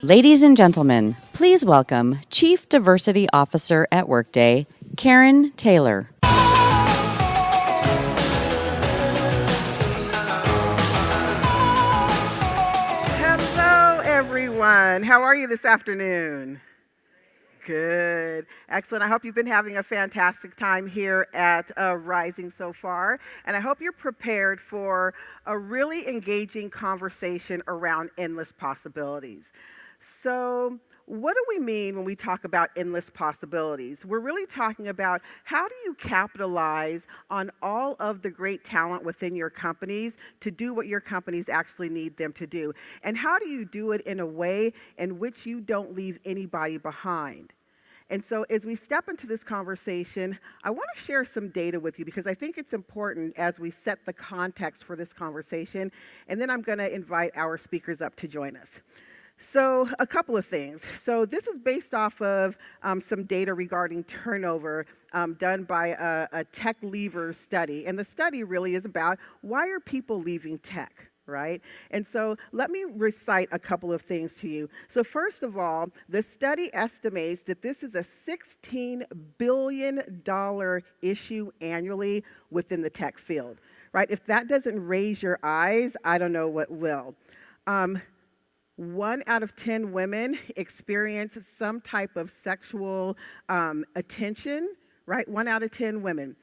Ladies and gentlemen, please welcome Chief Diversity Officer at Workday, Karen Taylor. Hello, everyone. How are you this afternoon? Good. Excellent. I hope you've been having a fantastic time here at Rising so far. And I hope you're prepared for a really engaging conversation around endless possibilities. So, what do we mean when we talk about endless possibilities? We're really talking about how do you capitalize on all of the great talent within your companies to do what your companies actually need them to do? And how do you do it in a way in which you don't leave anybody behind? And so, as we step into this conversation, I want to share some data with you because I think it's important as we set the context for this conversation. And then I'm going to invite our speakers up to join us. So, a couple of things. So, this is based off of some data regarding turnover done by a tech leavers study. And the study really is about why are people leaving tech? Right? And so let me recite a couple of things to you. So first of all, the study estimates that this is a $16 billion issue annually within the tech field, right? If that doesn't raise your eyes, I don't know what will. 1 out of 10 women experience some type of sexual attention, right? 1 out of 10 women.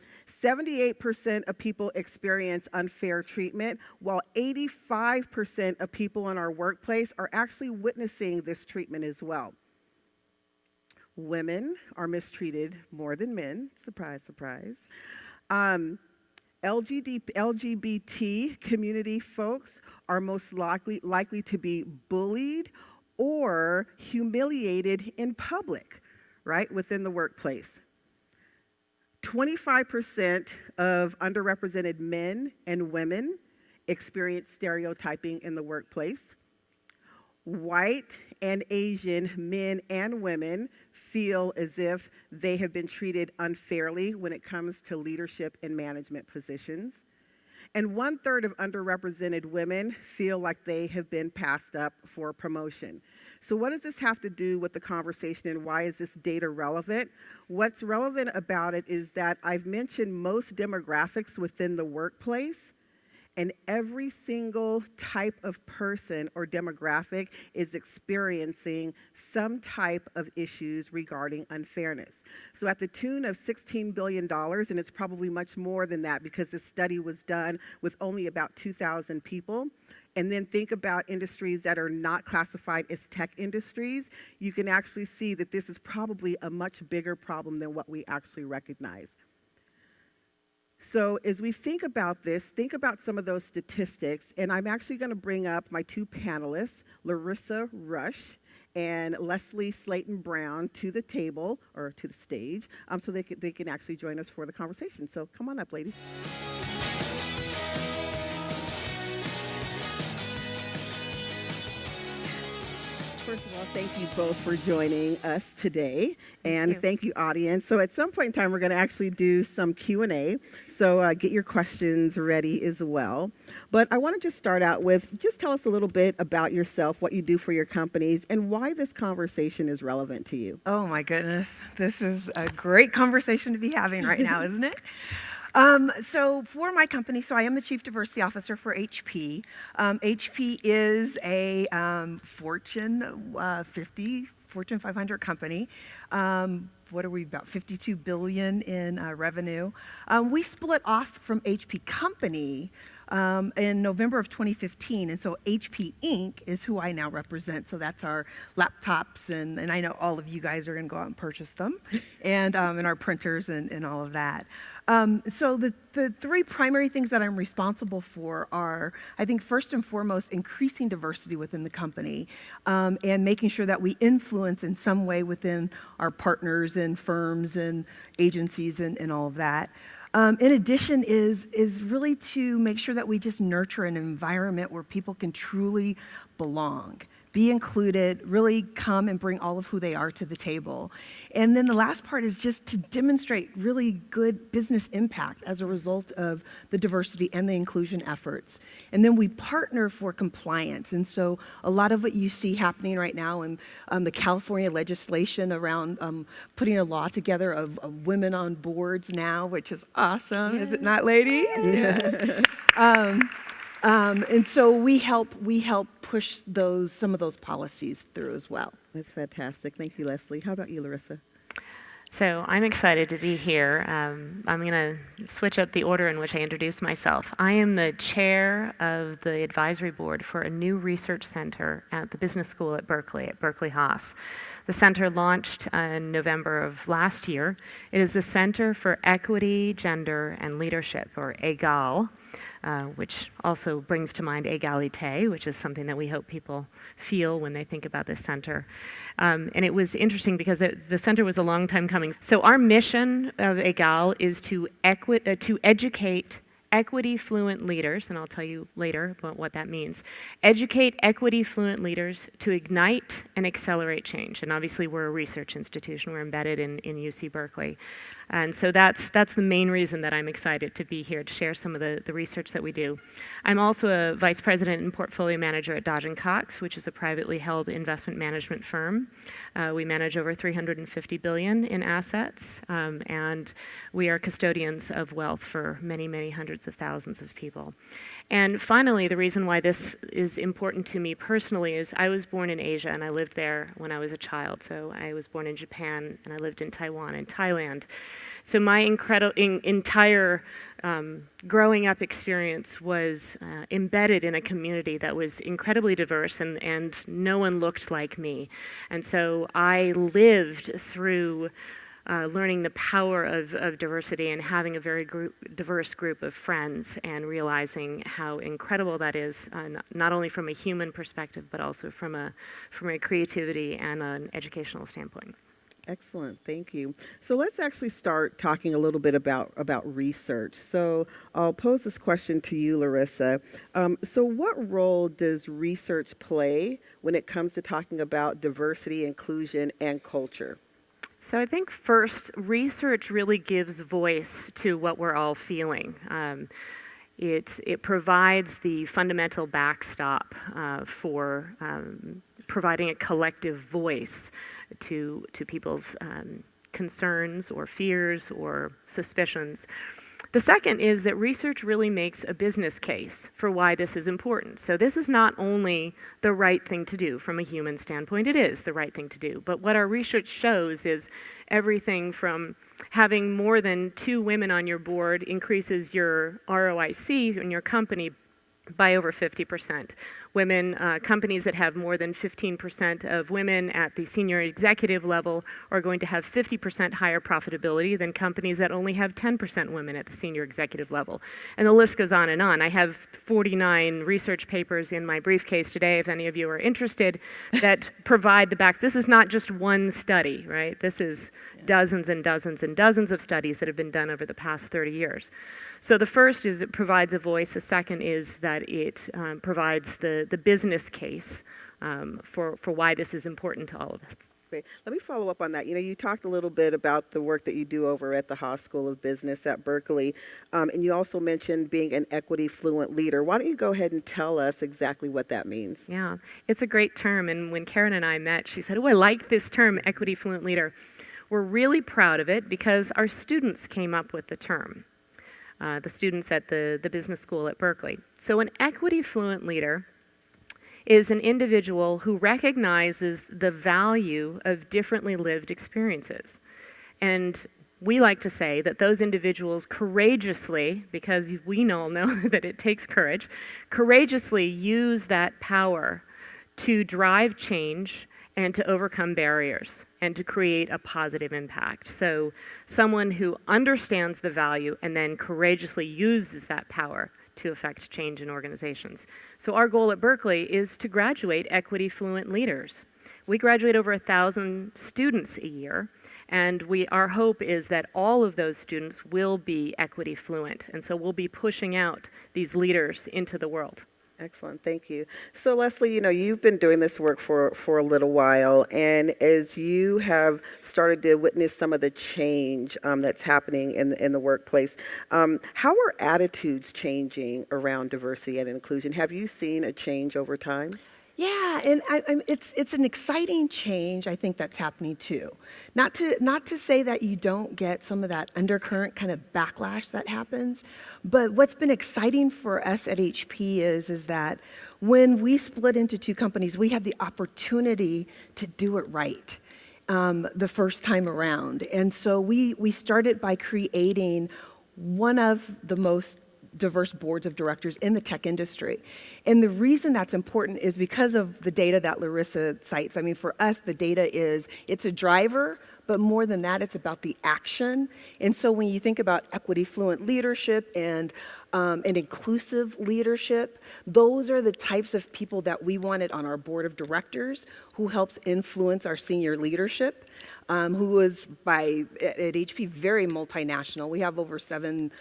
78% of people experience unfair treatment, while 85% of people in our workplace are actually witnessing this treatment as well. Women are mistreated more than men. Surprise, surprise. LGBT community folks are most likely to be bullied or humiliated in public, right, within the workplace. 25% of underrepresented men and women experience stereotyping in the workplace. White and Asian men and women feel as if they have been treated unfairly when it comes to leadership and management positions. And 1/3 of underrepresented women feel like they have been passed up for promotion. So what does this have to do with the conversation and why is this data relevant? What's relevant about it is that I've mentioned most demographics within the workplace, and every single type of person or demographic is experiencing some type of issues regarding unfairness. So at the tune of $16 billion, and it's probably much more than that because this study was done with only about 2,000 people, and then think about industries that are not classified as tech industries, you can actually see that this is probably a much bigger problem than what we actually recognize. So as we think about this, think about some of those statistics, and I'm actually going to bring up my two panelists, Larissa Rush and Leslie Slayton Brown, to the table, or to the stage, so they can actually join us for the conversation. So come on up, ladies. First of all, thank you both for joining us today, and thank you, audience. So at some point in time, we're going to actually do some Q&A, so get your questions ready as well. But I want to just start out with, just tell us a little bit about yourself, what you do for your companies, and why this conversation is relevant to you. Oh my goodness, this is a great conversation to be having right now, isn't it? So for my company, so I am the Chief Diversity Officer for HP. HP is a Fortune 50, Fortune 500 company. What are we, about 52 billion in revenue. We split off from HP Company in November of 2015, and so HP Inc. is who I now represent. So that's our laptops, and I know all of you guys are going to go out and purchase them, and our printers and all of that. So the three primary things that I'm responsible for are, I think, first and foremost, increasing diversity within the company and making sure that we influence in some way within our partners and firms and agencies and all of that. In addition is really to make sure that we just nurture an environment where people can truly belong. be included, really come and bring all of who they are to the table. And then the last part is just to demonstrate really good business impact as a result of the diversity and the inclusion efforts. And then we partner for compliance. And so a lot of what you see happening right now in the California legislation around putting a law together of women on boards now, which is awesome, is it not, ladies? Yeah. And so we help push some of those policies through as well. That's fantastic. Thank you, Leslie. How about you, Larissa? So I'm excited to be here. I'm going to switch up the order in which I introduce myself. I am the chair of the advisory board for a new research center at the business school at Berkeley Haas. The center launched in November of last year. It is the Center for Equity, Gender, and Leadership, or EGAL, which also brings to mind égalité, which is something that we hope people feel when they think about this center. And it was interesting because the center was a long time coming. So our mission of EGAL is to educate equity-fluent leaders, and I'll tell you later about what that means. Educate equity-fluent leaders to ignite and accelerate change. And obviously we're a research institution. We're embedded in UC Berkeley. And so that's the main reason that I'm excited to be here to share some of the research that we do. I'm also a vice president and portfolio manager at Dodge & Cox, which is a privately held investment management firm. We manage over $350 billion in assets, and we are custodians of wealth for many, many hundreds of thousands of people. And finally, the reason why this is important to me personally is I was born in Asia, and I lived there when I was a child. So I was born in Japan, and I lived in Taiwan and Thailand. So my entire growing up experience was embedded in a community that was incredibly diverse, and no one looked like me. And so I lived through learning the power of diversity and having a very diverse group of friends and realizing how incredible that is, not only from a human perspective, but also from a creativity and an educational standpoint. Excellent, thank you. So let's actually start talking a little bit about research. So I'll pose this question to you, Larissa. So what role does research play when it comes to talking about diversity, inclusion, and culture? So I think first, research really gives voice to what we're all feeling. It provides the fundamental backstop for providing a collective voice to people's concerns or fears or suspicions. The second is that research really makes a business case for why this is important. So this is not only the right thing to do from a human standpoint, it is the right thing to do. But what our research shows is everything from having more than 2 women on your board increases your ROIC in your company by over 50%. Companies that have more than 15% of women at the senior executive level are going to have 50% higher profitability than companies that only have 10% women at the senior executive level. And the list goes on and on. I have 49 research papers in my briefcase today, if any of you are interested, that provide the backs. This is not just one study, right? This is dozens and dozens and dozens of studies that have been done over the past 30 years. So the first is it provides a voice. The second is that it provides the business case for why this is important to all of us. Great. Let me follow up on that. You talked a little bit about the work that you do over at the Haas School of Business at Berkeley, and you also mentioned being an equity-fluent leader. Why don't you go ahead and tell us exactly what that means? Yeah, it's a great term, and when Karen and I met, she said, "Oh, I like this term, equity-fluent leader." We're really proud of it because our students came up with the term. The students at the business school at Berkeley. So an equity-fluent leader is an individual who recognizes the value of differently lived experiences. And we like to say that those individuals courageously, because we all know that it takes courage, courageously use that power to drive change and to overcome barriers and to create a positive impact. So someone who understands the value and then courageously uses that power to affect change in organizations. So our goal at Berkeley is to graduate equity-fluent leaders. We graduate over 1,000 students a year, and our hope is that all of those students will be equity-fluent, and so we'll be pushing out these leaders into the world. Excellent, thank you. So Leslie, you've been doing this work for a little while, and as you have started to witness some of the change that's happening in the workplace, how are attitudes changing around diversity and inclusion? Have you seen a change over time? Yeah, and it's an exciting change. I think that's happening too. Not to say that you don't get some of that undercurrent kind of backlash that happens, but what's been exciting for us at HP is that when we split into two companies, we had the opportunity to do it right the first time around, and so we started by creating one of the most diverse boards of directors in the tech industry. And the reason that's important is because of the data that Larissa cites. I mean, for us, the data it's a driver, but more than that, it's about the action. And so when you think about equity fluent leadership and inclusive leadership, those are the types of people that we wanted on our board of directors who helps influence our senior leadership. Who is at HP very multinational. We have over seven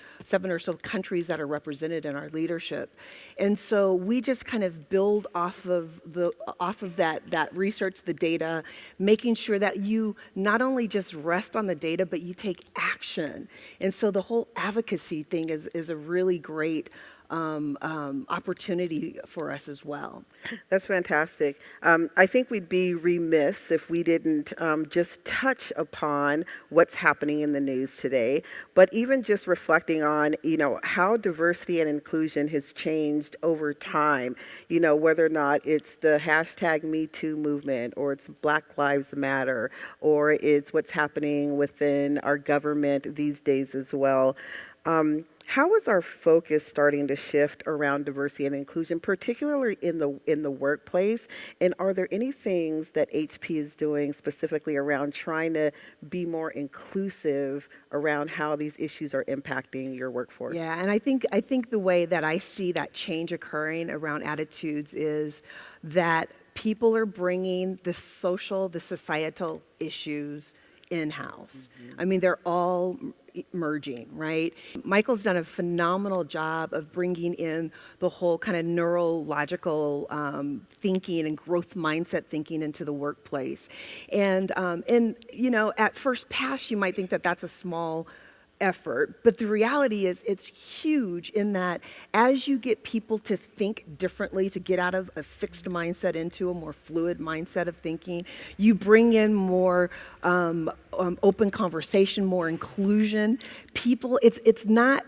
or so countries that are represented in our leadership, and so we just kind of build off of that research, the data, making sure that you not only just rest on the data, but you take action. And so the whole advocacy thing is a really great opportunity for us as well. That's fantastic. I think we'd be remiss if we didn't just touch upon what's happening in the news today, but even just reflecting on, how diversity and inclusion has changed over time, whether or not it's the hashtag Me Too movement, or it's Black Lives Matter, or it's what's happening within our government these days as well. How is our focus starting to shift around diversity and inclusion, particularly in the workplace? And are there any things that HP is doing specifically around trying to be more inclusive around how these issues are impacting your workforce? Yeah, and I think the way that I see that change occurring around attitudes is that people are bringing the societal issues in-house. I mean, they're all merging, right? Michael's done a phenomenal job of bringing in the whole kind of neurological thinking and growth mindset thinking into the workplace. And at first pass, you might think that that's a small effort, but the reality is it's huge in that as you get people to think differently, to get out of a fixed mindset into a more fluid mindset of thinking, you bring in more open conversation, more inclusion. People, it's not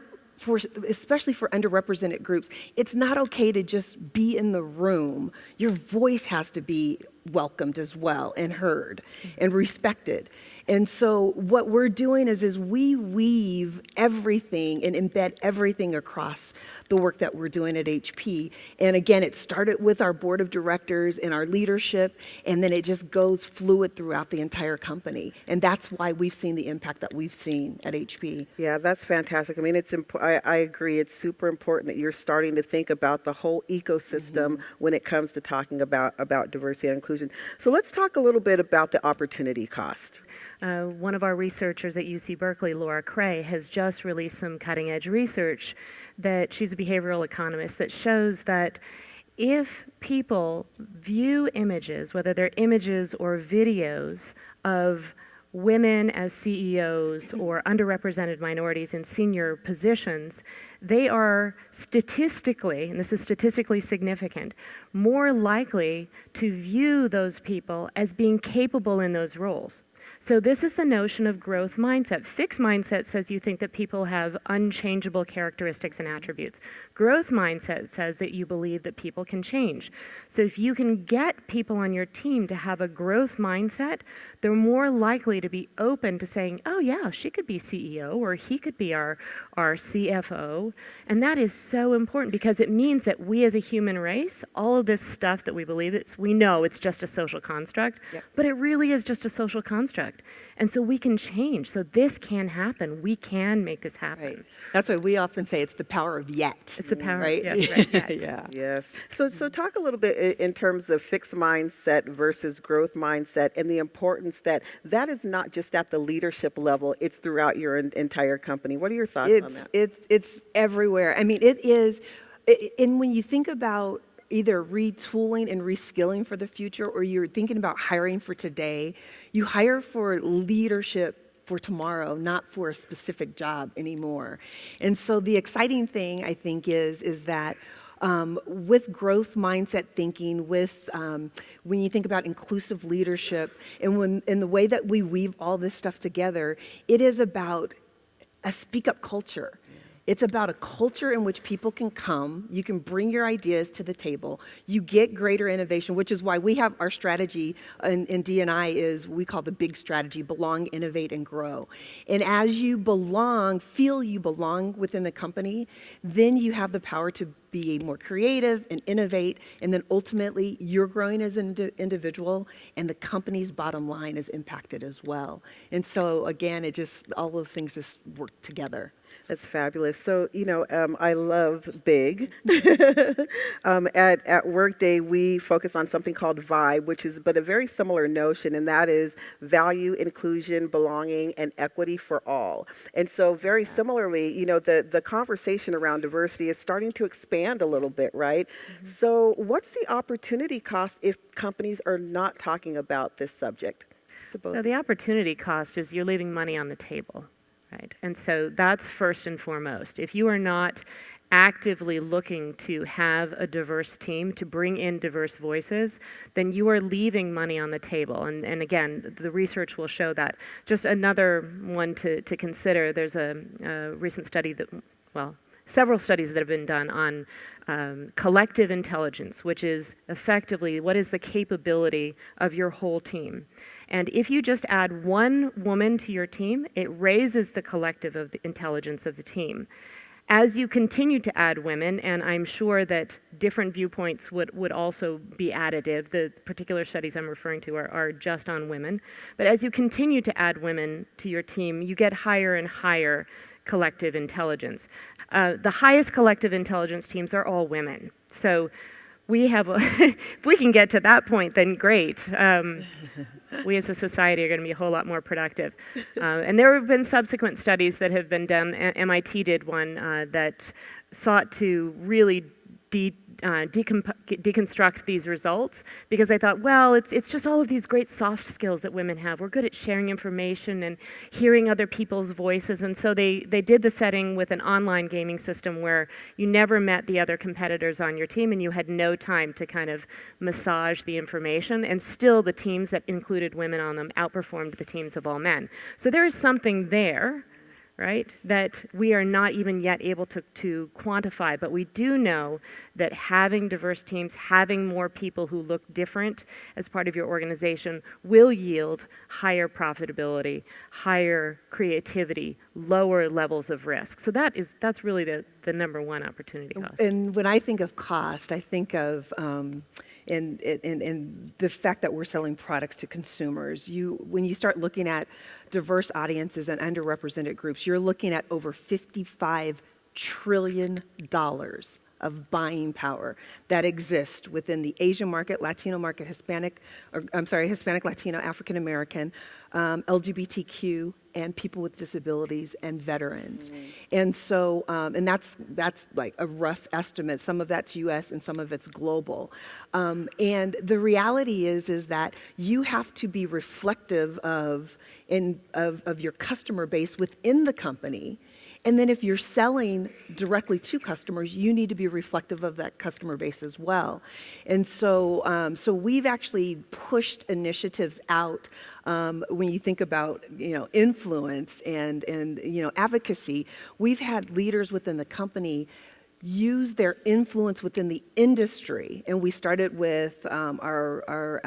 especially for underrepresented groups, it's not okay to just be in the room. Your voice has to be welcomed as well and heard and respected. And so what we're doing is we weave everything and embed everything across the work that we're doing at HP. And again, it started with our board of directors and our leadership, and then it just goes fluid throughout the entire company. And that's why we've seen the impact that we've seen at HP. Yeah, that's fantastic. I mean, I agree. It's super important that you're starting to think about the whole ecosystem when it comes to talking about diversity and inclusion. So let's talk a little bit about the opportunity cost. One of our researchers at UC Berkeley, Laura Cray, has just released some cutting-edge research that she's a behavioral economist that shows that if people view images, whether they're images or videos of women as CEOs or underrepresented minorities in senior positions, they are statistically, and this is statistically significant, more likely to view those people as being capable in those roles. So this is the notion of growth mindset. Fixed mindset says you think that people have unchangeable characteristics and attributes. Growth mindset says that you believe that people can change. So if you can get people on your team to have a growth mindset, they're more likely to be open to saying, oh yeah, she could be CEO or he could be our CFO. And that is so important because it means that we as a human race, all of this stuff that we believe, we know it's just a social construct, but it really is just a social construct. And so we can change. So this can happen. We can make this happen. Right. That's why we often say it's the power of yet. It's the power right? of yet. Right. Yeah. Yes. So talk a little bit in terms of fixed mindset versus growth mindset and the importance that is not just at the leadership level, it's throughout your entire company. What are your thoughts on that? It's everywhere. I mean, it is. And when you think about either retooling and reskilling for the future, or you're thinking about hiring for today, you hire for leadership for tomorrow, not for a specific job anymore. And so the exciting thing, I think, is that with growth mindset thinking, with when you think about inclusive leadership, and in the way that we weave all this stuff together, it is about a speak up culture. It's about a culture in which people can come, you can bring your ideas to the table, you get greater innovation, which is why we have our strategy in D&I is we call the big strategy, belong, innovate, and grow. And as you belong, feel you belong within the company, then you have the power to be more creative and innovate, and then ultimately you're growing as an individual and the company's bottom line is impacted as well. And so again, all those things just work together. That's fabulous. So, I love big. At Workday, we focus on something called VIBE, which is but a very similar notion, and that is value, inclusion, belonging, and equity for all. And so very similarly, the conversation around diversity is starting to expand a little bit, right? Mm-hmm. So what's the opportunity cost if companies are not talking about this subject? So the opportunity cost is you're leaving money on the table. Right. And so that's first and foremost. If you are not actively looking to have a diverse team, to bring in diverse voices, then you are leaving money on the table. And again, the research will show that. Just another one to consider, there's a recent study several studies that have been done on collective intelligence, which is effectively what is the capability of your whole team. And if you just add one woman to your team, it raises the collective of the intelligence of the team. As you continue to add women, and I'm sure that different viewpoints would also be additive, the particular studies I'm referring to are just on women, but as you continue to add women to your team, you get higher and higher collective intelligence. The highest collective intelligence teams are all women. So we have, if we can get to that point, then great. We as a society are going to be a whole lot more productive. And there have been subsequent studies that have been done. MIT did one that sought to really deconstruct these results, because I thought, well, it's just all of these great soft skills that women have. We're good at sharing information and hearing other people's voices. And so they did the setting with an online gaming system where you never met the other competitors on your team and you had no time to kind of massage the information. And still the teams that included women on them outperformed the teams of all men. So there is something there, right, that we are not even yet able to quantify, but we do know that having diverse teams, having more people who look different as part of your organization will yield higher profitability, higher creativity, lower levels of risk. So that's really the number one opportunity cost. And when I think of cost, I think of and the fact that we're selling products to consumers. When you start looking at diverse audiences and underrepresented groups, you're looking at over $55 trillion of buying power that exists within the Asian market, Latino market, Hispanic, Latino, African American, LGBTQ, and people with disabilities and veterans. Mm-hmm. And so, and that's like a rough estimate. Some of that's U.S. and some of it's global. And the reality is that you have to be reflective of your customer base within the company. And then if you're selling directly to customers, you need to be reflective of that customer base as well. And so, so we've actually pushed initiatives out when you think about, influence and advocacy. We've had leaders within the company use their influence within the industry. And we started with our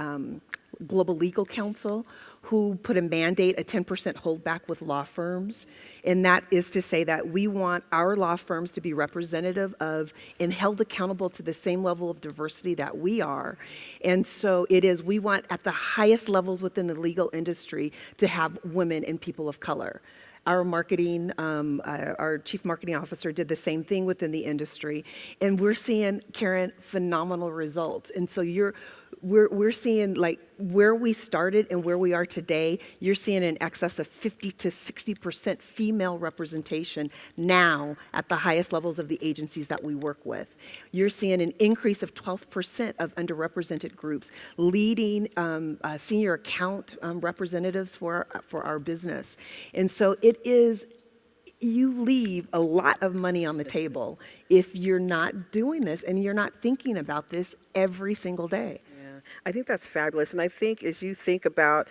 Global Legal Counsel, who put a mandate, a 10% holdback with law firms. And that is to say that we want our law firms to be representative of and held accountable to the same level of diversity that we are. And so we want at the highest levels within the legal industry to have women and people of color. Our marketing, our chief marketing officer did the same thing within the industry. And we're seeing, Karen, phenomenal results. And so we're seeing like where we started and where we are today, you're seeing in excess of 50 to 60% female representation now at the highest levels of the agencies that we work with. You're seeing an increase of 12% of underrepresented groups leading senior account representatives for our business. And so it is, you leave a lot of money on the table if you're not doing this and you're not thinking about this every single day. Yeah, I think that's fabulous. And I think as you think about,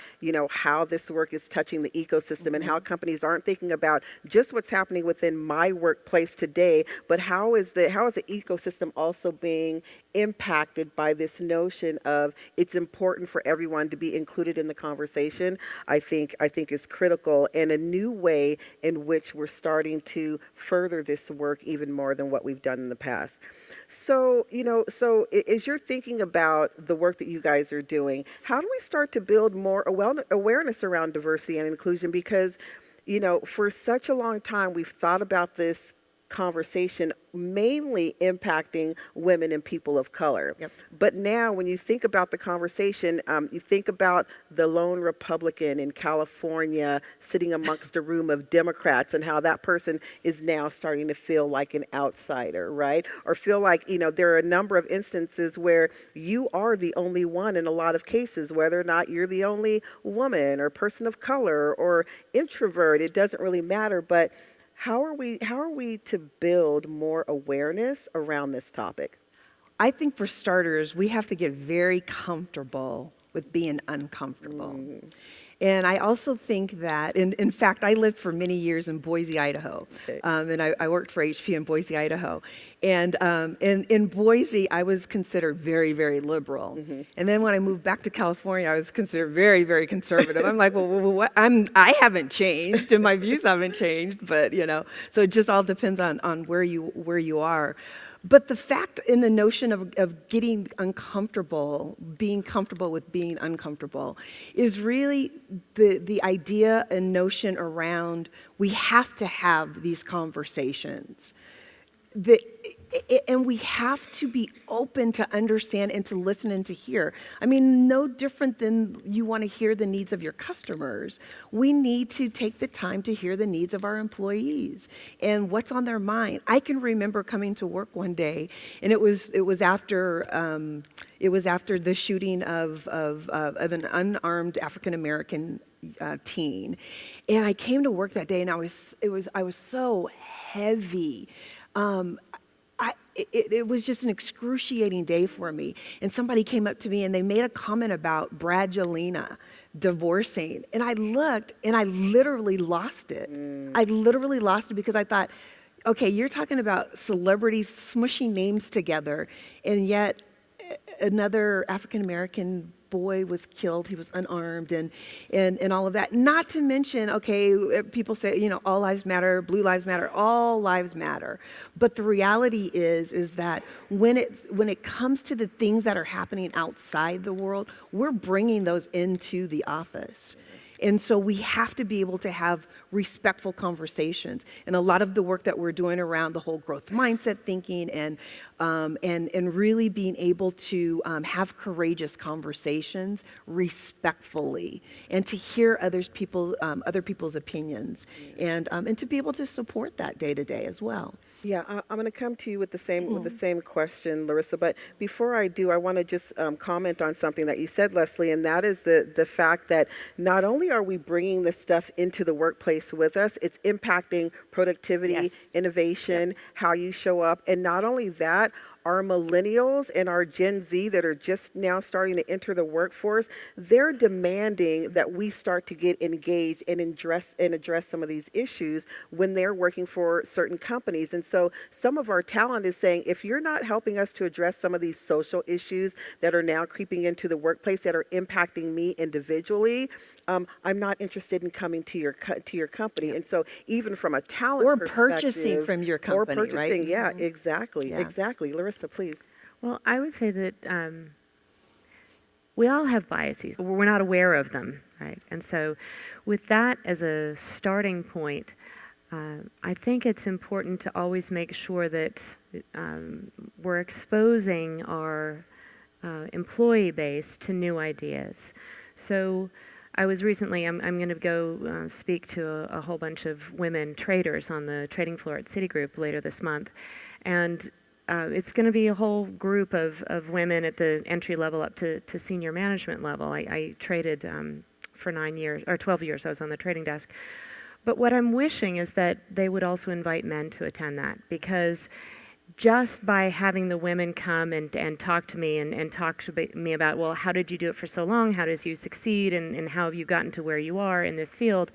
how this work is touching the ecosystem and how companies aren't thinking about just what's happening within my workplace today, but how is the ecosystem also being impacted by this notion of it's important for everyone to be included in the conversation, I think is critical, and a new way in which we're starting to further this work even more than what we've done in the past. So, as you're thinking about the work that you guys are doing, how do we start to build more awareness around diversity and inclusion? Because, for such a long time, we've thought about this conversation mainly impacting women and people of color. Yep. But now when you think about the conversation, you think about the lone Republican in California sitting amongst a room of Democrats and how that person is now starting to feel like an outsider, right? Or feel like, there are a number of instances where you are the only one in a lot of cases, whether or not you're the only woman or person of color or introvert, it doesn't really matter. But how are we to build more awareness around this topic? I think for starters, we have to get very comfortable with being uncomfortable. And I also think that, in fact, I lived for many years in Boise, Idaho, Okay. and I worked for HP in Boise, Idaho. And in Boise, I was considered very, very liberal. And then when I moved back to California, I was considered very, very conservative. I'm like, well, what? I haven't changed, and my views haven't changed, but so it just all depends on where you are. But the fact in the notion of getting uncomfortable, being comfortable with being uncomfortable, is really the idea and notion around we have to have these conversations. And we have to be open to understand and to listen and to hear. I mean, no different than you want to hear the needs of your customers. We need to take the time to hear the needs of our employees and what's on their mind. I can remember coming to work one day, and it was after the shooting of an unarmed African American teen, and I came to work that day, and I was so heavy. It was just an excruciating day for me. And somebody came up to me and they made a comment about Bradgelina divorcing. And I looked and I literally lost it. I literally lost it because I thought, okay, you're talking about celebrities smushing names together, and yet another African-American boy was killed. He was unarmed and all of that. Not to mention, okay, people say, all lives matter, blue lives matter, all lives matter. But the reality is that when it comes to the things that are happening outside the world, we're bringing those into the office. And so we have to be able to have respectful conversations. And a lot of the work that we're doing around the whole growth mindset thinking and really being able to have courageous conversations respectfully and to hear other people's opinions and to be able to support that day to day as well. Yeah, I'm going to come to you with the same question, Larissa. But before I do, I want to just comment on something that you said, Leslie, and that is the fact that not only are we bringing this stuff into the workplace with us, it's impacting productivity, Yes. innovation, how you show up, and not only that, our millennials and our Gen Z that are just now starting to enter the workforce, they're demanding that we start to get engaged and address some of these issues when they're working for certain companies. And so some of our talent is saying, if you're not helping us to address some of these social issues that are now creeping into the workplace that are impacting me individually, I'm not interested in coming to your company. Yep. And so even from a talent Or perspective, purchasing from your company, or purchasing, right? yeah, exactly, Yeah. exactly. Larissa, please. Well, I would say that we all have biases. We're not aware of them, right? And so with that as a starting point, I think it's important to always make sure that we're exposing our employee base to new ideas. So I was recently, I'm going to go speak to a whole bunch of women traders on the trading floor at Citigroup later this month. And it's going to be a whole group of women at the entry level up to senior management level. I traded for 9 years, or 12 years, I was on the trading desk. But what I'm wishing is that they would also invite men to attend that, because just by having the women come and talk to me and talk to me about, well, how did you do it for so long? How did you succeed? And how have you gotten to where you are in this field?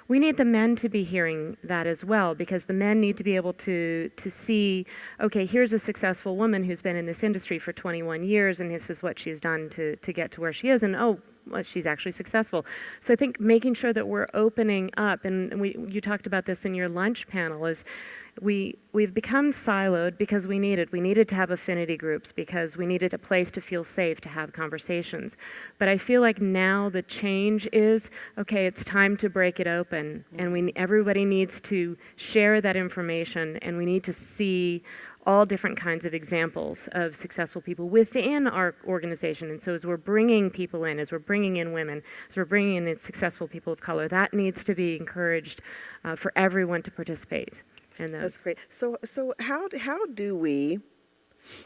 We need the men to be hearing that as well, because the men need to be able to see, okay, here's a successful woman who's been in this industry for 21 years, and this is what she's done to get to where she is, and oh, well, she's actually successful. So I think making sure that we're opening up, and you talked about this in your lunch panel, is we've become siloed because we needed to have affinity groups, because we needed a place to feel safe to have conversations. But I feel like now the change is, okay, it's time to break it open, and everybody needs to share that information, and we need to see all different kinds of examples of successful people within our organization. And so as we're bringing people in, as we're bringing in women, as we're bringing in successful people of color, that needs to be encouraged for everyone to participate. That's great. So how do we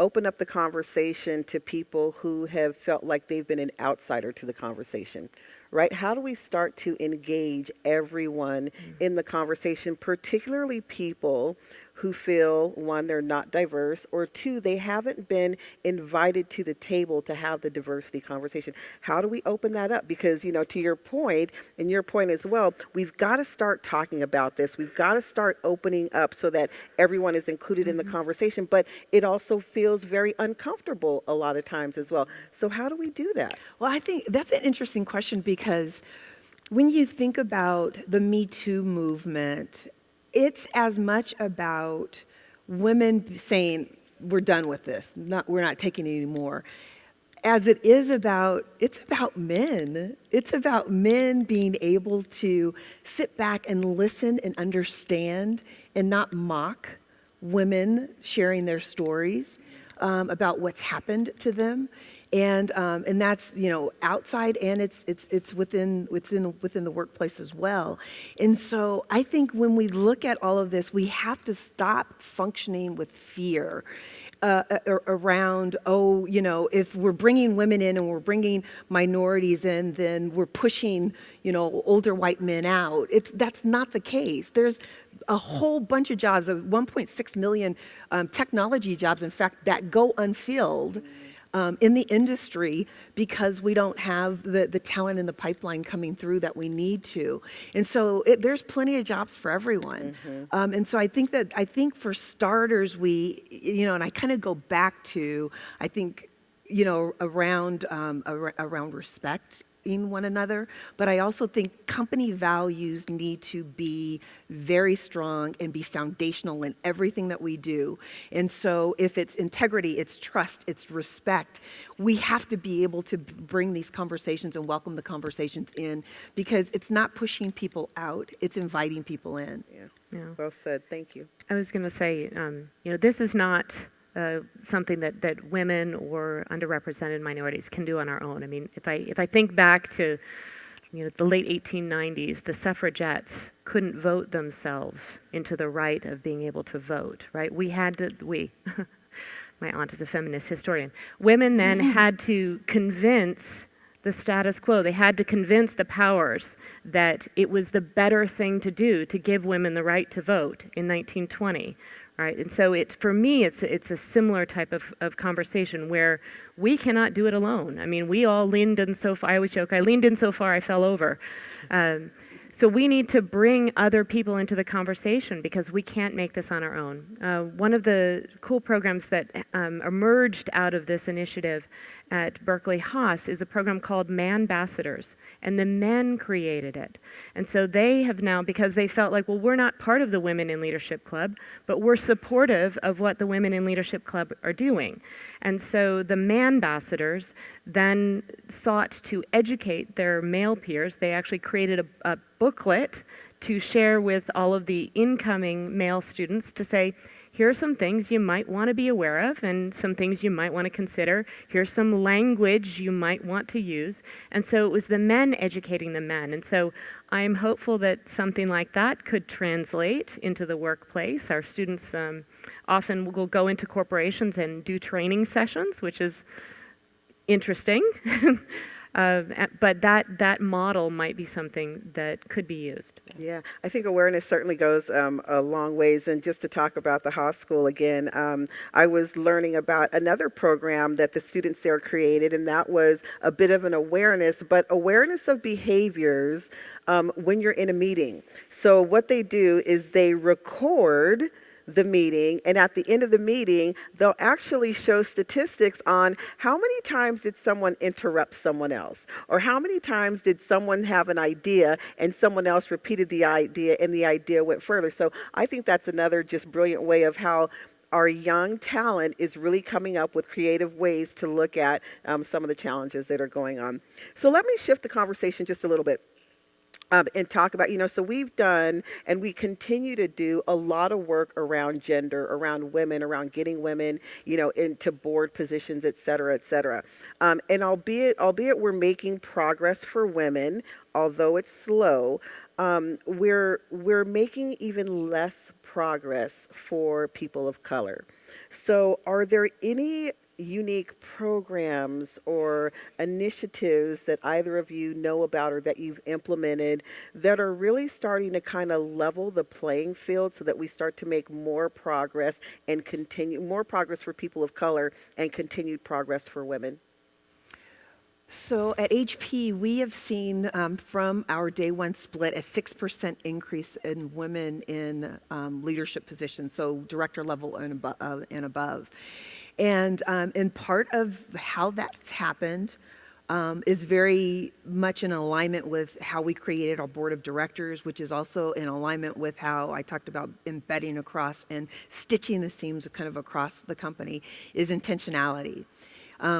open up the conversation to people who have felt like they've been an outsider to the conversation, right? How do we start to engage everyone in the conversation, particularly people who feel, one, they're not diverse, or two, they haven't been invited to the table to have the diversity conversation? How do we open that up? Because, to your point, and your point as well, we've got to start talking about this. We've got to start opening up so that everyone is included in the conversation, but it also feels very uncomfortable a lot of times as well. So how do we do that? Well, I think that's an interesting question, because when you think about the Me Too movement, it's as much about women saying, we're done with this, we're not taking it anymore, as it's about men. It's about men being able to sit back and listen and understand and not mock women sharing their stories about what's happened to them. And that's outside, and it's within the workplace as well. And so I think when we look at all of this, we have to stop functioning with fear around, if we're bringing women in and we're bringing minorities in, then we're pushing older white men out. That's not the case. There's a whole bunch of jobs, 1.6 million technology jobs, in fact, that go unfilled in the industry because we don't have the talent in the pipeline coming through that we need to. And so there's plenty of jobs for everyone. And so I think for starters, and I kind of go back to, I think, around respect in one another, but I also think company values need to be very strong and be foundational in everything that we do. And so if it's integrity, it's trust, it's respect, we have to be able to bring these conversations and welcome the conversations in, because it's not pushing people out, it's inviting people in. Yeah. Well said. Thank you. I was going to say, this is not something that women or underrepresented minorities can do on our own. I mean, if I think back to the late 1890s, the suffragettes couldn't vote themselves into the right of being able to vote, right? My aunt is a feminist historian. Women then had to convince the status quo. They had to convince the powers that it was the better thing to do to give women the right to vote in 1920. Right? And so for me, it's a similar type of conversation where we cannot do it alone. I mean, we all leaned in so far. I always joke, I leaned in so far I fell over. So we need to bring other people into the conversation, because we can't make this on our own. One of the cool programs that emerged out of this initiative at Berkeley Haas is a program called Manbassadors, and the men created it. And so they have now, because they felt like, well, we're not part of the Women in Leadership Club, but we're supportive of what the Women in Leadership Club are doing. And so the Manbassadors then sought to educate their male peers. They actually created a booklet to share with all of the incoming male students to say, here are some things you might want to be aware of and some things you might want to consider. Here's some language you might want to use. And so it was the men educating the men. And so I'm hopeful that something like that could translate into the workplace. Our students often will go into corporations and do training sessions, which is interesting. But that model might be something that could be used. Yeah, I think awareness certainly goes a long ways. And just to talk about the Haas School again, I was learning about another program that the students there created, and that was a bit of an awareness, but awareness of behaviors when you're in a meeting. So what they do is they record the meeting, and at the end of the meeting, they'll actually show statistics on how many times did someone interrupt someone else, or how many times did someone have an idea and someone else repeated the idea and the idea went further. So I think that's another just brilliant way of how our young talent is really coming up with creative ways to look at some of the challenges that are going on. So let me shift the conversation just a little bit. And talk about, so we've done and we continue to do a lot of work around gender, around women, around getting women, into board positions, et cetera, et cetera. And albeit we're making progress for women, although it's slow, we're making even less progress for people of color. So are there any unique programs or initiatives that either of you know about or that you've implemented that are really starting to kind of level the playing field so that we start to make more progress and continue more progress for people of color and continued progress for women? So at HP, we have seen from our day one split a 6% increase in women in leadership positions, so director level and above. And part of how that's happened is very much in alignment with how we created our board of directors, which is also in alignment with how I talked about embedding across and stitching the seams kind of across the company, is intentionality.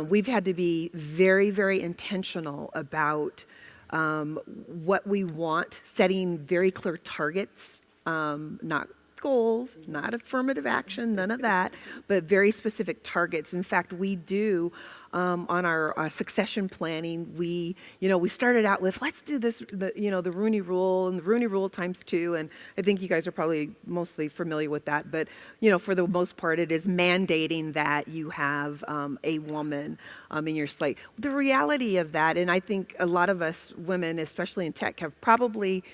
We've had to be very, very intentional about what we want, setting very clear targets, not goals, not affirmative action, none of that, but very specific targets. In fact, we do on our succession planning, we started out with, let's do this, the Rooney Rule and the Rooney Rule times 2, and I think you guys are probably mostly familiar with that, but for the most part, it is mandating that you have a woman in your slate. The reality of that, and I think a lot of us women, especially in tech, have probably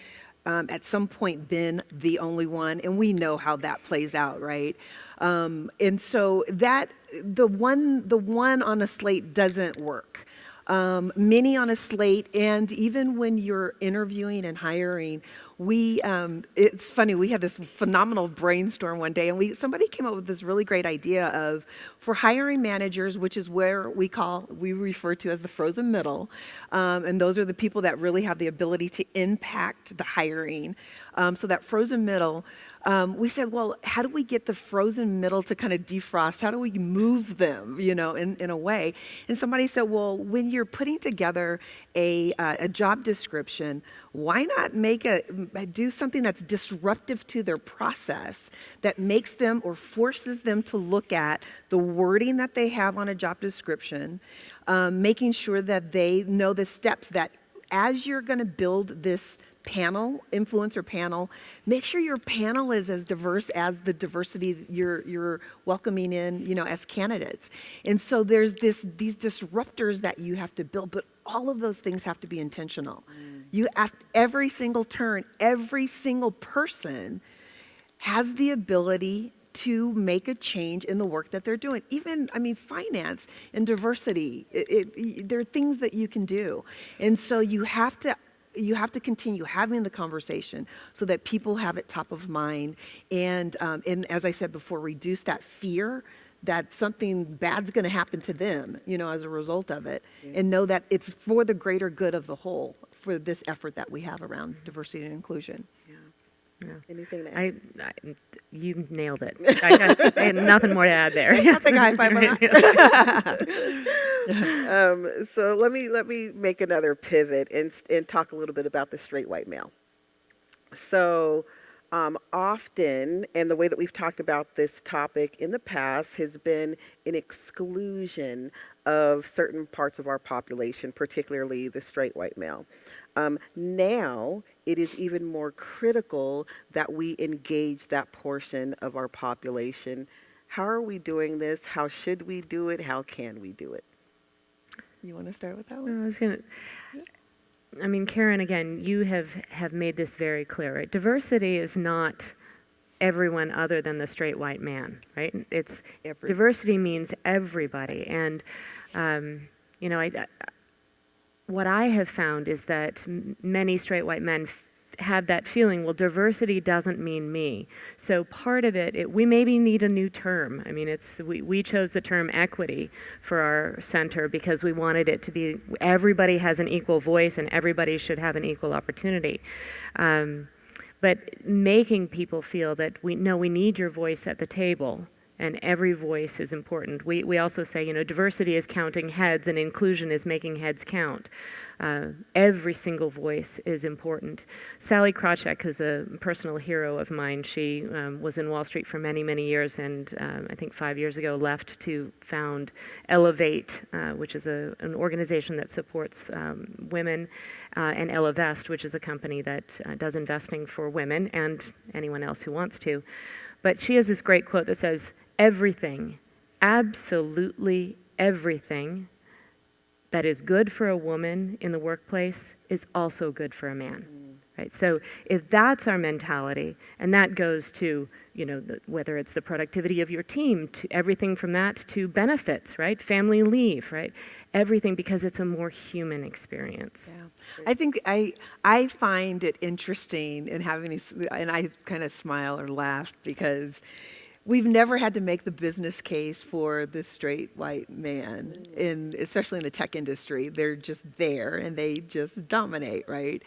at some point been the only one, and we know how that plays out, right? And so that the one on a slate doesn't work. Many on a slate, and even when you're interviewing and hiring, it's funny, we had this phenomenal brainstorm one day, and somebody came up with this really great idea of, for hiring managers, which is where we refer to as the frozen middle, and those are the people that really have the ability to impact the hiring. So that frozen middle, we said, well, how do we get the frozen middle to kind of defrost? How do we move them, in a way? And somebody said, well, when you're putting together a job description, why not do something that's disruptive to their process, that makes them or forces them to look at the wording that they have on a job description, making sure that they know the steps that as you're going to build this influencer panel, make sure your panel is as diverse as the diversity you're welcoming in, as candidates. And so there's these disruptors that you have to build, but all of those things have to be intentional. You at every single turn, every single person has the ability to make a change in the work that they're doing. Even, finance and diversity, there are things that you can do. And so you have to continue having the conversation so that people have it top of mind. And as I said before, reduce that fear that something bad's going to happen to them, as a result of it. Yeah. And know that it's for the greater good of the whole, for this effort that we have around diversity and inclusion. Yeah. Yeah. Anything to add? You nailed it. I had nothing more to add there. I'll take a high five on that. So let me make another pivot and talk a little bit about the straight white male. So Often, and the way that we've talked about this topic in the past has been an exclusion of certain parts of our population, particularly the straight white male. Now, it is even more critical that we engage that portion of our population. How are we doing this? How should we do it? How can we do it? You want to start with that one? I was going to. I mean, Karen, again, you have made this very clear, right? Diversity is not everyone other than the straight white man, right? It's diversity means everybody. And, you know, what I have found is that many straight white men have that feeling, well, diversity doesn't mean me. So part of it, we maybe need a new term. I mean, we chose the term equity for our center because we wanted it to be everybody has an equal voice and everybody should have an equal opportunity. But making people feel that we need your voice at the table and every voice is important. We also say, you know, diversity is counting heads and inclusion is making heads count. Every single voice is important. Sally Krawcheck, who's a personal hero of mine, she was in Wall Street for many, many years and I think 5 years ago left to found Elevate, which is an organization that supports women, and Elevest, which is a company that does investing for women and anyone else who wants to. But she has this great quote that says, everything, absolutely everything that is good for a woman in the workplace is also good for a man, right? So if that's our mentality, and that goes to, you know, whether it's the productivity of your team, to everything from that to benefits, right? Family leave, right? Everything, because it's a more human experience. Yeah. I think I find it interesting in having these, and I kind of smile or laugh because we've never had to make the business case for the straight white man, especially in the tech industry. They're just there and they just dominate, right?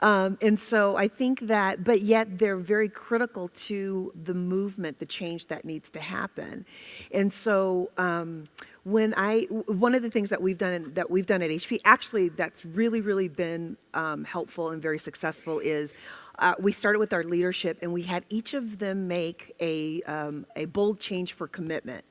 And so I think that, but yet they're very critical to the movement, the change that needs to happen. And so one of the things that we've done at HP, actually that's really, really been helpful and very successful is we started with our leadership and we had each of them make a bold change for commitment.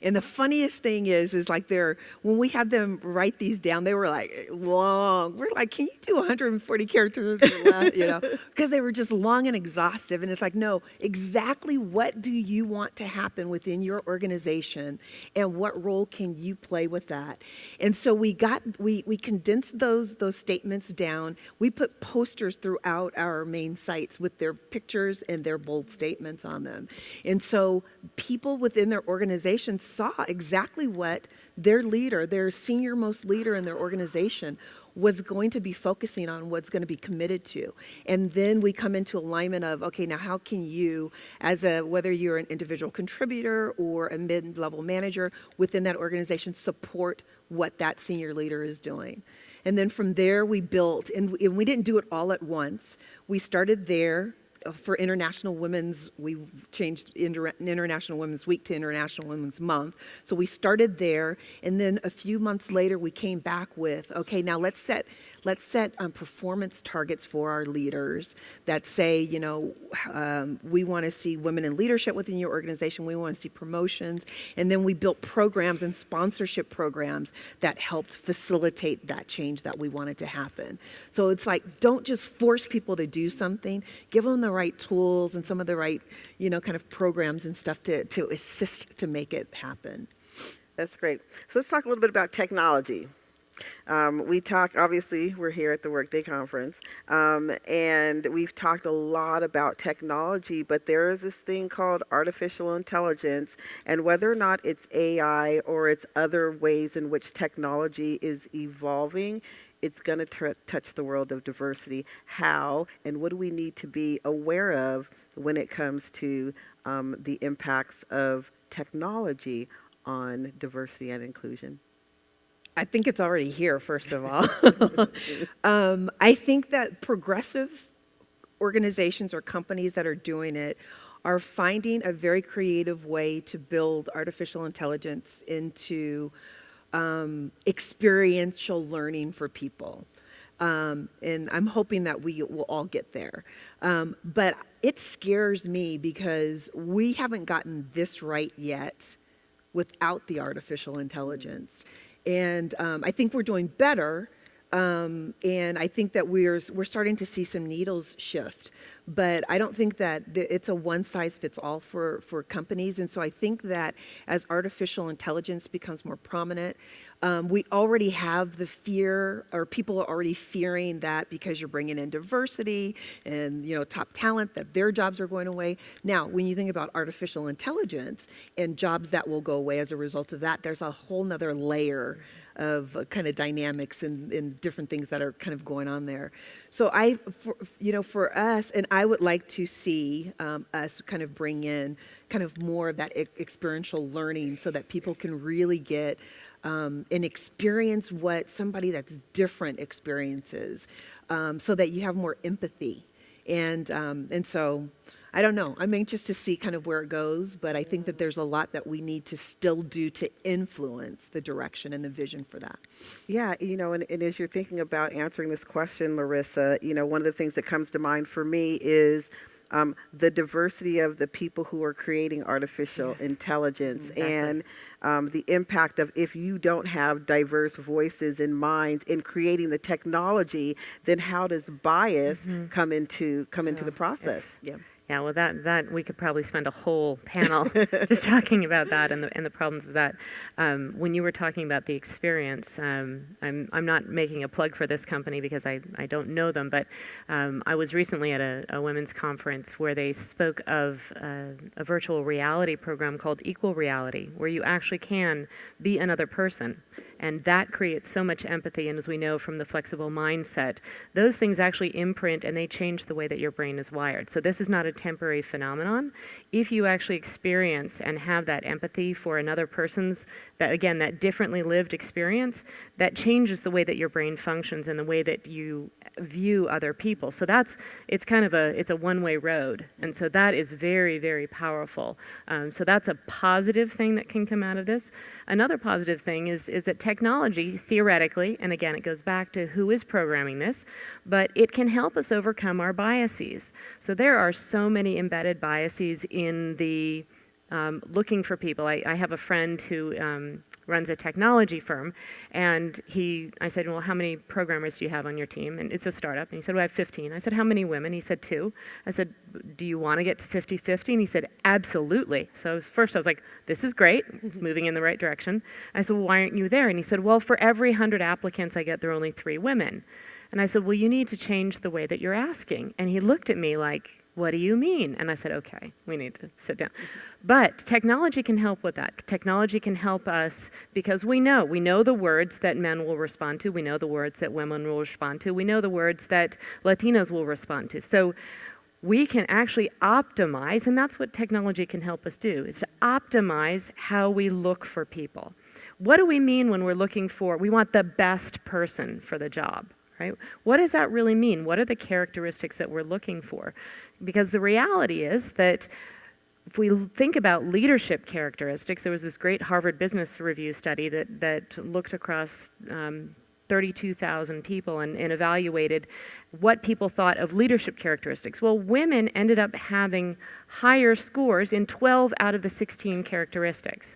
And the funniest thing is like when we had them write these down, they were like long. We're like, can you do 140 characters or less, you know? Because they were just long and exhaustive. And it's like, no, exactly what do you want to happen within your organization and what role can you play with that? And so we condensed those statements down. We put posters throughout our main sites with their pictures and their bold statements on them. And so people within their organizations saw exactly what their leader, their senior most leader in their organization was going to be focusing on, what's going to be committed to. And then we come into alignment of, okay, now how can you, whether you're an individual contributor or a mid-level manager within that organization, support what that senior leader is doing. And then from there we built, and we didn't do it all at once. We started there. For International Women's, we changed International Women's Week to International Women's Month. So we started there, and then a few months later, we came back with, okay, now let's set performance targets for our leaders that say, you know, we want to see women in leadership within your organization. We want to see promotions. And then we built programs and sponsorship programs that helped facilitate that change that we wanted to happen. So it's like, don't just force people to do something. Give them the right tools and some of the right, you know, kind of programs and stuff to assist to make it happen. That's great. So let's talk a little bit about technology. Obviously, we're here at the Workday Conference, and we've talked a lot about technology, but there is this thing called artificial intelligence, and whether or not it's AI or it's other ways in which technology is evolving, it's going to touch the world of diversity. How and what do we need to be aware of when it comes to the impacts of technology on diversity and inclusion? I think it's already here, first of all. I think that progressive organizations or companies that are doing it are finding a very creative way to build artificial intelligence into experiential learning for people. And I'm hoping that we will all get there. But it scares me because we haven't gotten this right yet without the artificial intelligence. And I think we're doing better. And I think that we're starting to see some needles shift. But I don't think that it's a one-size-fits-all for companies. And so I think that as artificial intelligence becomes more prominent, we already have the fear, or people are already fearing that because you're bringing in diversity and top talent, that their jobs are going away. Now, when you think about artificial intelligence and jobs that will go away as a result of that, there's a whole nother layer of kind of dynamics and different things that are kind of going on there. So for us, and I would like to see us kind of bring in kind of more of that experiential learning so that people can really get and experience what somebody that's different experiences, so that you have more empathy. And so I don't know. I'm anxious to see kind of where it goes, but I think that there's a lot that we need to still do to influence the direction and the vision for that. Yeah, and as you're thinking about answering this question, Larissa, one of the things that comes to mind for me is the diversity of the people who are creating artificial intelligence, Exactly. and the impact of, if you don't have diverse voices and minds in creating the technology, then how does bias come into the process? Yeah. Yeah, well, that we could probably spend a whole panel just talking about that and the problems of that. When you were talking about the experience, I'm not making a plug for this company because I don't know them, but I was recently at a women's conference where they spoke of a virtual reality program called Equal Reality, where you actually can be another person. And that creates so much empathy, and as we know from the flexible mindset, those things actually imprint and they change the way that your brain is wired. So this is not a temporary phenomenon. If you actually experience and have that empathy for another person's, that differently lived experience, that changes the way that your brain functions and the way that you view other people. So it's a one-way road. And so that is very, very powerful. So that's a positive thing that can come out of this. Another positive thing is that technology, theoretically, and again, it goes back to who is programming this, but it can help us overcome our biases. So there are so many embedded biases in the looking for people. I have a friend who runs a technology firm, and I said, well, how many programmers do you have on your team? And it's a startup. And he said, well, I have 15. I said, how many women? He said, 2. I said, do you want to get to 50-50? And he said, absolutely. So first I was like, this is great. It's moving in the right direction. I said, well, why aren't you there? And he said, well, for every 100 applicants I get, there are only 3 women. And I said, well, you need to change the way that you're asking. And he looked at me like, what do you mean? And I said, okay, we need to sit down. But technology can help with that. Technology can help us because we know the words that men will respond to. We know the words that women will respond to. We know the words that Latinos will respond to. So we can actually optimize, and that's what technology can help us do, is to optimize how we look for people. What do we mean when we're looking for, we want the best person for the job, right? What does that really mean? What are the characteristics that we're looking for? Because the reality is that if we think about leadership characteristics, there was this great Harvard Business Review study that looked across 32,000 people and evaluated what people thought of leadership characteristics. Well, women ended up having higher scores in 12 out of the 16 characteristics.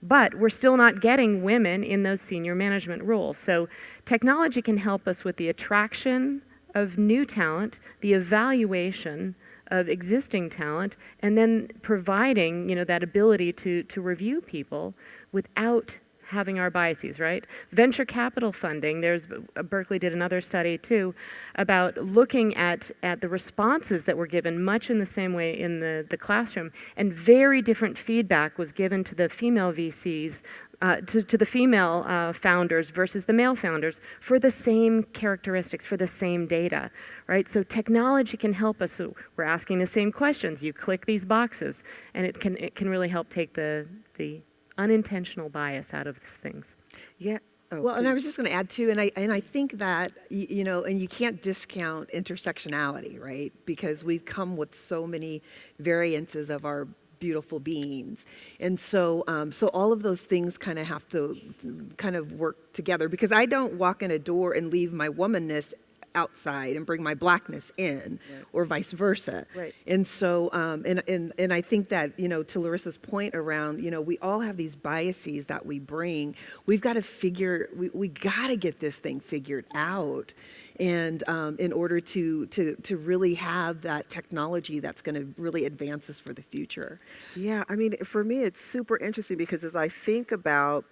But we're still not getting women in those senior management roles. So technology can help us with the attraction of new talent, the evaluation of existing talent, and then providing, that ability to review people without having our biases, right? Venture capital funding, Berkeley did another study too about looking at the responses that were given much in the same way in the classroom, and very different feedback was given to the female VCs, to the female founders versus the male founders for the same characteristics, for the same data, right? So technology can help us. So we're asking the same questions. You click these boxes, and it can really help take the unintentional bias out of things. Yeah. Oh, Well, and I was just going to add too, and I think that and you can't discount intersectionality, right? Because we've come with so many variances of our beautiful beings, and so all of those things kind of have to kind of work together. Because I don't walk in a door and leave my womanness outside and bring my blackness in, Right. or vice versa. Right. And so, and I think that, to Larissa's point around, we all have these biases that we bring. We've got to we got to get this thing figured out. And in order to really have that technology that's going to really advance us for the future. Yeah, I mean, for me, it's super interesting because as I think about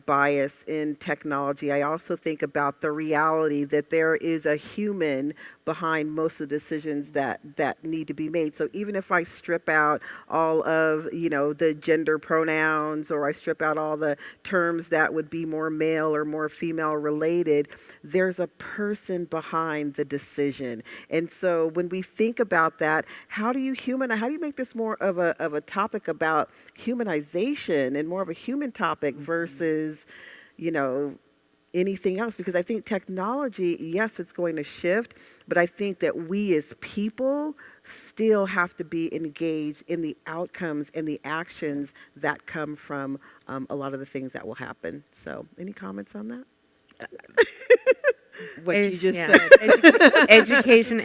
bias in technology, I also think about the reality that there is a human behind most of the decisions that need to be made. So even if I strip out all of, the gender pronouns, or I strip out all the terms that would be more male or more female related, there's a person behind the decision. And so when we think about that, how do you make this more of a topic about humanization and more of a human topic versus, anything else? Because I think technology, yes, it's going to shift, but I think that we as people still have to be engaged in the outcomes and the actions that come from a lot of the things that will happen. So any comments on that? What you just Yeah. said. Education.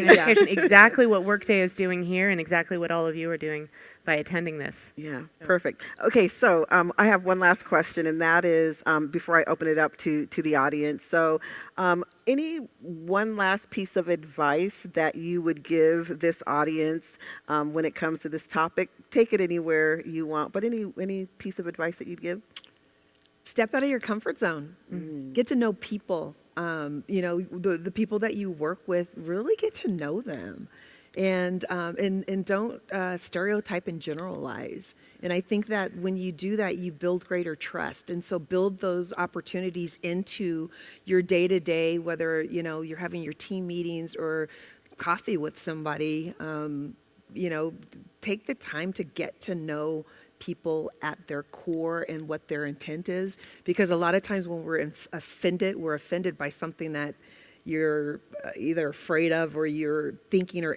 Yeah. Exactly what Workday is doing here, and exactly what all of you are doing by attending this. Yeah, perfect. Okay, so I have one last question, and that is before I open it up to the audience. So any one last piece of advice that you would give this audience when it comes to this topic? Take it anywhere you want, but any piece of advice that you'd give? Step out of your comfort zone. Get to know people. The people that you work with, really get to know them. And don't stereotype and generalize. And I think that when you do that, you build greater trust. And so build those opportunities into your day-to-day, whether, you're having your team meetings or coffee with somebody. Take the time to get to know people at their core and what their intent is. Because a lot of times when we're offended by something that you're either afraid of, or you're thinking or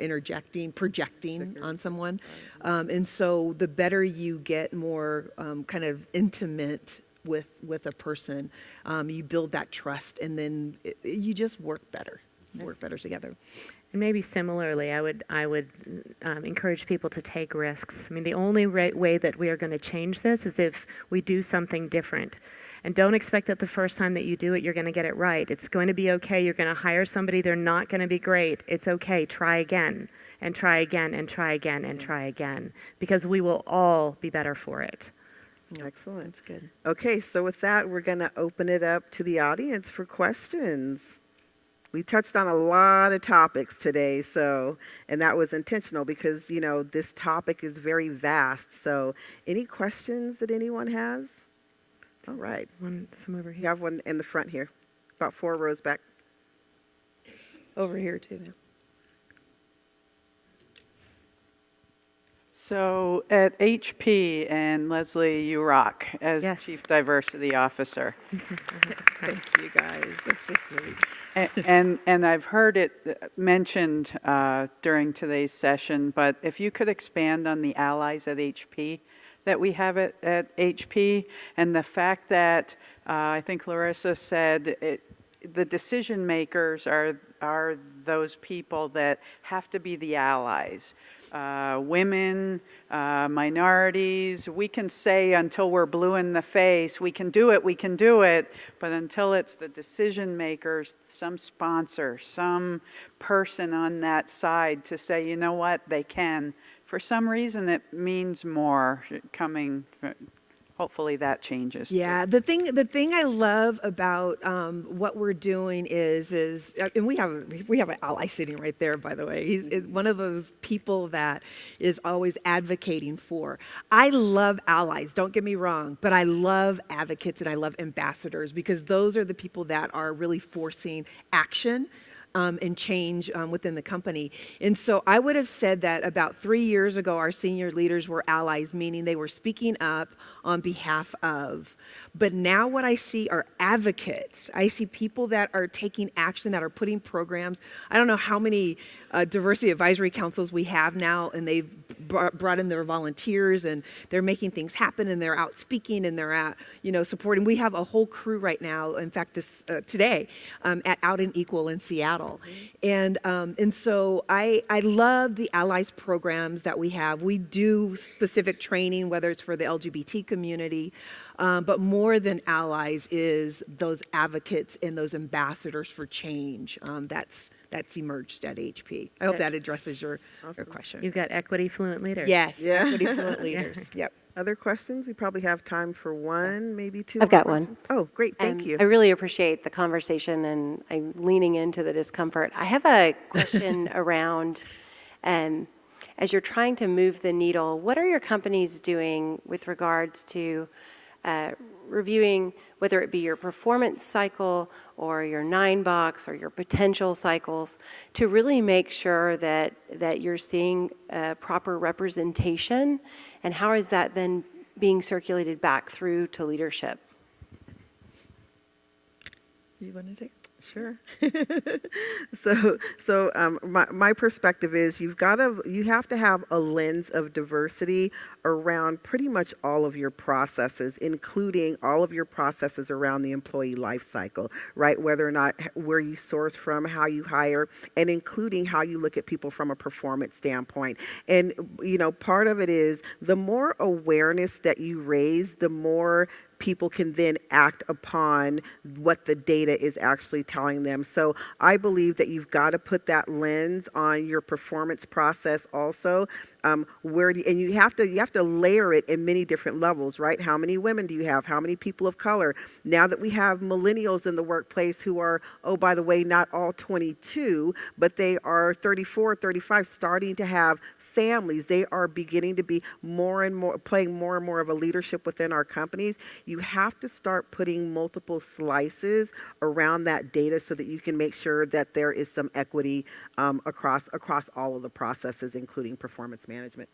projecting on someone. And so the better you get more kind of intimate with a person, you build that trust, and then you just work better together. And maybe similarly, I would encourage people to take risks. I mean, the only way that we are going to change this is if we do something different. And don't expect that the first time that you do it, you're going to get it right. It's going to be okay. You're going to hire somebody. They're not going to be great. It's okay. Try again, and try again, and try again, and try again, because we will all be better for it. Excellent. That's good. Okay, so with that, we're going to open it up to the audience for questions. We touched on a lot of topics today, and that was intentional because, this topic is very vast. So any questions that anyone has? All right. Some over You here. have one in the front here, about 4 rows back. Over here too. So at HP, and Leslie, you rock as Yes. Chief Diversity Officer. Thank you guys. That's so sweet. And I've heard it mentioned during today's session, but if you could expand on the allies at HP that we have at HP, and the fact that I think Larissa said the decision makers are those people that have to be the allies. Women, minorities, we can say until we're blue in the face, we can do it, but until it's the decision makers, some sponsor, some person on that side to say, you know what, they can. For some reason, it means more coming. Hopefully that changes. Yeah, the thing I love about what we're doing is and we have an ally sitting right there, by the way. He's one of those people that is always advocating for. I love allies, don't get me wrong, but I love advocates and I love ambassadors, because those are the people that are really forcing action. and change within the company. And so I would have said that about 3 years ago, our senior leaders were allies, meaning they were speaking up on behalf of. But now what I see are advocates. I see people that are taking action, that are putting programs. I don't know how many diversity advisory councils we have now, and they've brought in their volunteers, and they're making things happen, and they're out speaking, and they're out, supporting. We have a whole crew right now, in fact, today, at Out and Equal in Seattle. And so I love the allies programs that we have. We do specific training, whether it's for the LGBT community, but more than allies is those advocates and those ambassadors for change that's emerged at HP. I hope that addresses your question. You've got equity fluent leaders. Yes, Yeah. equity fluent leaders. Yep. Other questions? We probably have time for one, maybe two. I've more got one. questions. Oh, great. Thank you. I really appreciate the conversation, and I'm leaning into the discomfort. I have a question around, as you're trying to move the needle, what are your companies doing with regards to reviewing, whether it be your performance cycle or your 9-box or your potential cycles, to really make sure that you're seeing proper representation, and how is that then being circulated back through to leadership? You want to take? Sure. My perspective is you have to have a lens of diversity around pretty much all of your processes, including all of your processes around the employee life cycle, right? Whether or not where you source from, how you hire, and including how you look at people from a performance standpoint. And, part of it is the more awareness that you raise, the more people can then act upon what the data is actually telling them. So I believe that you've got to put that lens on your performance process also. And you have to layer it in many different levels, right? How many women do you have? How many people of color? Now that we have millennials in the workplace who are, oh, by the way, not all 22, but they are 34, 35, starting to have families. They are beginning to be more and more, playing more and more of a leadership within our companies. You have to start putting multiple slices around that data so that you can make sure that there is some equity across all of the processes, including performance management.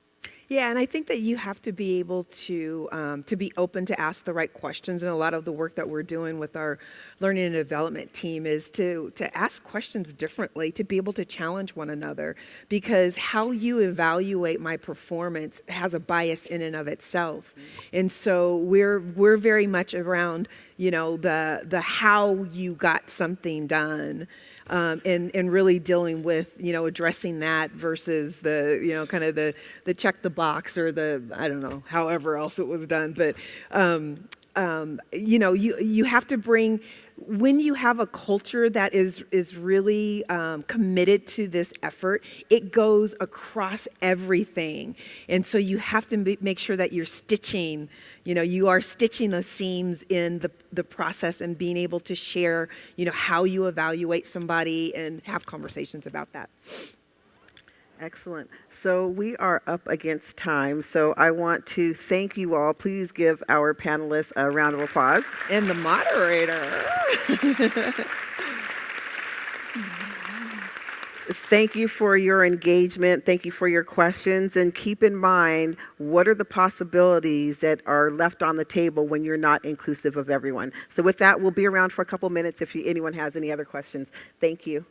Yeah, and I think that you have to be able to be open to ask the right questions. And a lot of the work that we're doing with our learning and development team is to ask questions differently, to be able to challenge one another, because how you evaluate my performance has a bias in and of itself. And so we're very much around, the how you got something done. And really dealing with, addressing that versus the, kind of the check the box or the, I don't know, however else it was done. But, you have to bring, when you have a culture that is really committed to this effort, it goes across everything. And so you have to make sure that you're stitching, you are stitching the seams in the process and being able to share, how you evaluate somebody and have conversations about that. Excellent. So we are up against time. So I want to thank you all. Please give our panelists a round of applause. And the moderator. Thank you for your engagement. Thank you for your questions. And keep in mind, what are the possibilities that are left on the table when you're not inclusive of everyone? So with that, we'll be around for a couple minutes if anyone has any other questions. Thank you.